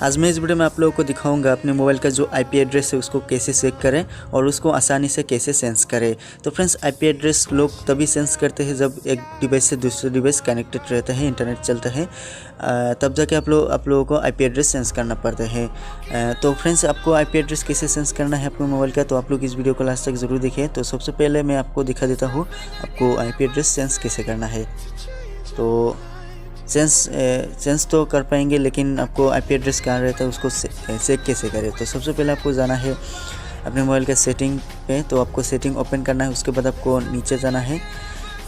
आज मैं इस वीडियो में आप लोगों को दिखाऊंगा अपने मोबाइल का जो आईपी एड्रेस है उसको कैसे चेक करें और उसको आसानी से कैसे सेंस करें। तो फ्रेंड्स, आईपी एड्रेस लोग तभी सेंस करते हैं जब एक डिवाइस से दूसरे डिवाइस कनेक्टेड रहता है, इंटरनेट चलता है, तब जाके आप लोगों को आईपी एड्रेस सेंस करना पड़ता है। तो फ्रेंड्स, आपको आईपी एड्रेस कैसे सेंस करना है अपने मोबाइल का, तो आप लोग इस वीडियो को लास्ट तक ज़रूर देखें। तो सबसे पहले मैं आपको दिखा देता हूँ आपको आईपी एड्रेस सेंस कैसे करना है। तो सेंस तो कर पाएंगे, लेकिन आपको आईपी एड्रेस कहाँ रहता है उसको चेक कैसे करें। तो सबसे पहले आपको जाना है अपने मोबाइल का सेटिंग पे। तो आपको सेटिंग ओपन करना है, उसके बाद आपको नीचे जाना है।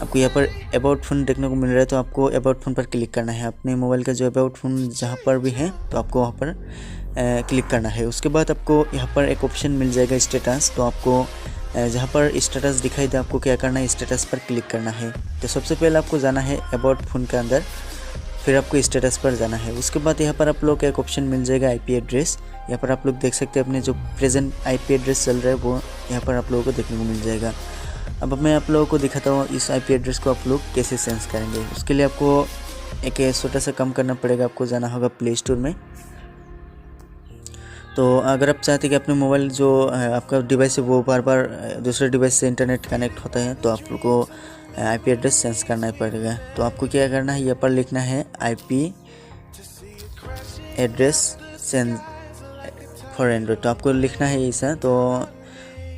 आपको यहाँ पर अबाउट फ़ोन देखने को मिल रहा है, तो आपको अबाउट फ़ोन पर क्लिक करना है। अपने मोबाइल का जो अबाउट फ़ोन जहाँ पर भी है तो आपको वहाँ पर क्लिक करना है। उसके बाद आपको यहाँ पर एक ऑप्शन मिल जाएगा स्टेटस। तो आपको जहाँ पर स्टेटस दिखाई दे आपको क्या करना है, स्टेटस पर क्लिक करना है। तो सबसे पहले आपको जाना है अबाउट फ़ोन के अंदर, फिर आपको स्टेटस पर जाना है। उसके बाद यहाँ पर आप लोग का एक ऑप्शन मिल जाएगा आईपी एड्रेस। यहाँ पर आप लोग देख सकते हैं अपने जो प्रेजेंट आईपी एड्रेस चल रहा है वो यहाँ पर आप लोगों को देखने को मिल जाएगा। अब मैं आप लोगों को दिखाता हूँ इस आईपी एड्रेस को आप लोग कैसे सेंस करेंगे। उसके लिए आपको एक छोटा सा काम करना पड़ेगा, आपको जाना होगा प्ले स्टोर में। तो अगर आप चाहते हैं कि अपने मोबाइल जो आपका डिवाइस है वो बार बार दूसरे डिवाइस से इंटरनेट कनेक्ट होता है, तो आप लोग को आईपी एड्रेस सेंस करना पड़ेगा। तो आपको क्या करना है, यहाँ पर लिखना है IP address sense for Android. तो आपको लिखना है ऐसा। तो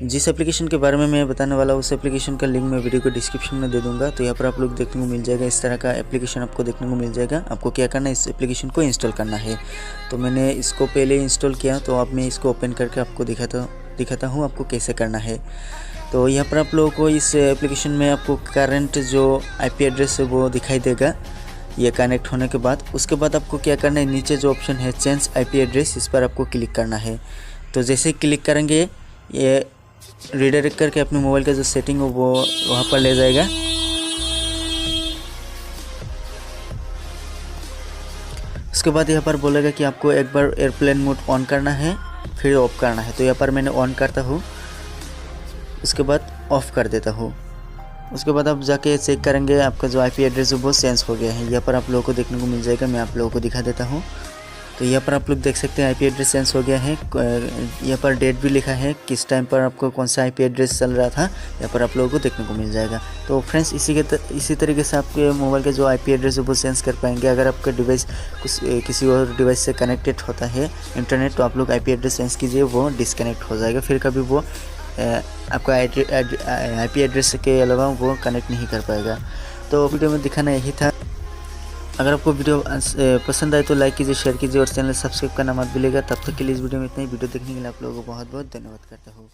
जिस एप्लीकेशन के बारे में मैं बताने वाला हूँ उस एप्लीकेशन का लिंक मैं वीडियो को डिस्क्रिप्शन में दे दूंगा। तो यहाँ पर आप लोग देखने को मिल जाएगा, इस तरह का एप्लीकेशन आपको देखने को मिल जाएगा। आपको क्या करना है, इस एप्लीकेशन को इंस्टॉल करना है। तो मैंने इसको पहले इंस्टॉल किया, तो अब मैं इसको ओपन करके आपको दिखाता हूँ आपको कैसे करना है। तो यहाँ पर आप लोगों को इस एप्लीकेशन में आपको करंट जो आईपी एड्रेस है वो दिखाई देगा ये कनेक्ट होने के बाद। उसके बाद आपको क्या करना है, नीचे जो ऑप्शन है चेंज आईपी एड्रेस, इस पर आपको क्लिक करना है। तो जैसे क्लिक करेंगे ये रीडायरेक्ट करके अपने मोबाइल का जो सेटिंग हो वो वहाँ पर ले जाएगा। उसके बाद यहाँ पर बोलेगा कि आपको एक बार एयरप्लेन मोड ऑन करना है फिर ऑफ करना है। तो यहाँ पर मैंने ऑन करता हूँ, उसके बाद ऑफ़ कर देता हूँ। उसके बाद आप जाके चेक करेंगे आपका जो आईपी एड्रेस है वो सेंस हो गया है। यहाँ पर आप लोगों को देखने को मिल जाएगा, मैं आप लोगों को दिखा देता हूँ। तो यहाँ पर आप लोग देख सकते हैं आईपी एड्रेस सेंस हो गया है। यहाँ पर डेट भी लिखा है, किस टाइम पर आपको कौन सा आईपी एड्रेस चल रहा था, यहाँ पर आप लोगों को देखने को मिल जाएगा। तो फ्रेंड्स, इसी तरीके से आपके मोबाइल का जो आईपी एड्रेस है वो सेंस कर पाएंगे। अगर आपका डिवाइस किसी और डिवाइस से कनेक्टेड होता है इंटरनेट, तो आप लोग आईपी एड्रेस सेंस कीजिए, वो डिसकनेक्ट हो जाएगा, फिर कभी वो आपका आईपी एड्रेस के अलावा वो कनेक्ट नहीं कर पाएगा। तो वीडियो में दिखाना यही था। अगर आपको वीडियो पसंद आए तो लाइक कीजिए, शेयर कीजिए और चैनल सब्सक्राइब करना मत भूलिएगा। तब तक के लिए इस वीडियो में इतना ही। वीडियो देखने के लिए आप लोगों को बहुत बहुत धन्यवाद करता हूँ।